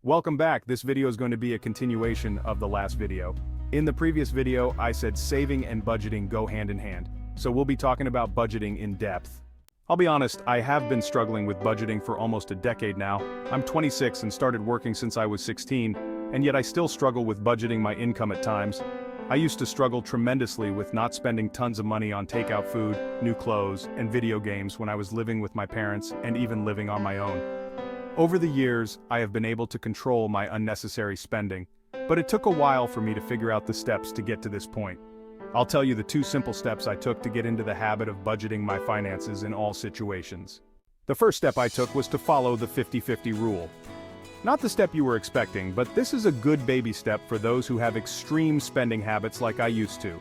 Welcome back. This video is going to be a continuation of the last video. In the previous video, I said saving and budgeting go hand in hand, so we'll be talking about budgeting in depth. I'll be honest, I have been struggling with budgeting for almost a decade now. I'm 26 and started working since I was 16, and yet I still struggle with budgeting my income at times. I used to struggle tremendously with not spending tons of money on takeout food, new clothes, and video games when I was living with my parents and even living on my own. Over the years, I have been able to control my unnecessary spending, but it took a while for me to figure out the steps to get to this point. I'll tell you the 2 simple steps I took to get into the habit of budgeting my finances in all situations. The first step I took was to follow the 50-50 rule. Not the step you were expecting, but this is a good baby step for those who have extreme spending habits like I used to.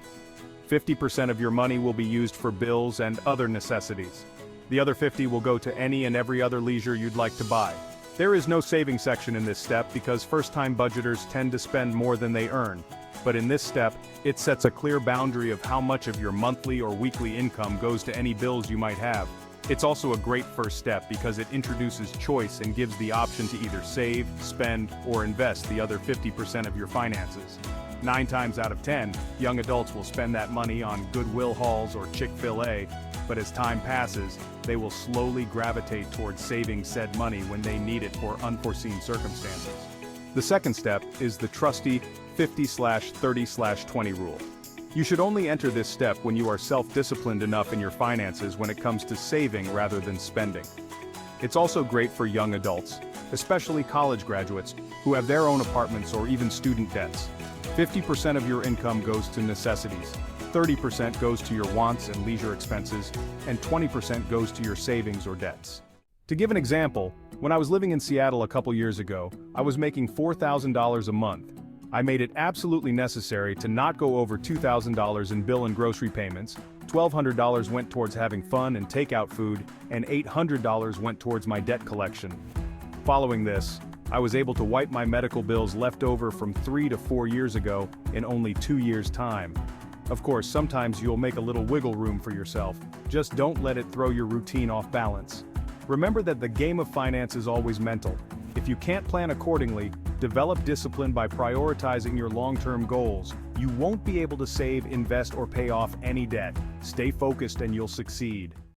50% of your money will be used for bills and other necessities. The other 50 will go to any and every other leisure you'd like to buy. There is no saving section in this step because first-time budgeters tend to spend more than they earn. But in this step, it sets a clear boundary of how much of your monthly or weekly income goes to any bills you might have. It's also a great first step because it introduces choice and gives the option to either save, spend, or invest the other 50% of your finances. 9 times out of 10, young adults will spend that money on Goodwill hauls or Chick-fil-A, but as time passes, they will slowly gravitate towards saving said money when they need it for unforeseen circumstances. The second step is the trusty 50/30/20 rule. You should only enter this step when you are self-disciplined enough in your finances when it comes to saving rather than spending. It's also great for young adults, especially college graduates, who have their own apartments or even student debts. 50% of your income goes to necessities, 30% goes to your wants and leisure expenses, and 20% goes to your savings or debts. To give an example, when I was living in Seattle a couple years ago, I was making $4,000 a month. I made it absolutely necessary to not go over $2,000 in bill and grocery payments, $1,200 went towards having fun and takeout food, and $800 went towards my debt collection. Following this, I was able to wipe my medical bills left over from 3 to 4 years ago in only 2 years' time. Of course, sometimes you'll make a little wiggle room for yourself, just don't let it throw your routine off balance. Remember that the game of finance is always mental. If you can't plan accordingly, develop discipline by prioritizing your long-term goals. You won't be able to save, invest, or pay off any debt. Stay focused and you'll succeed.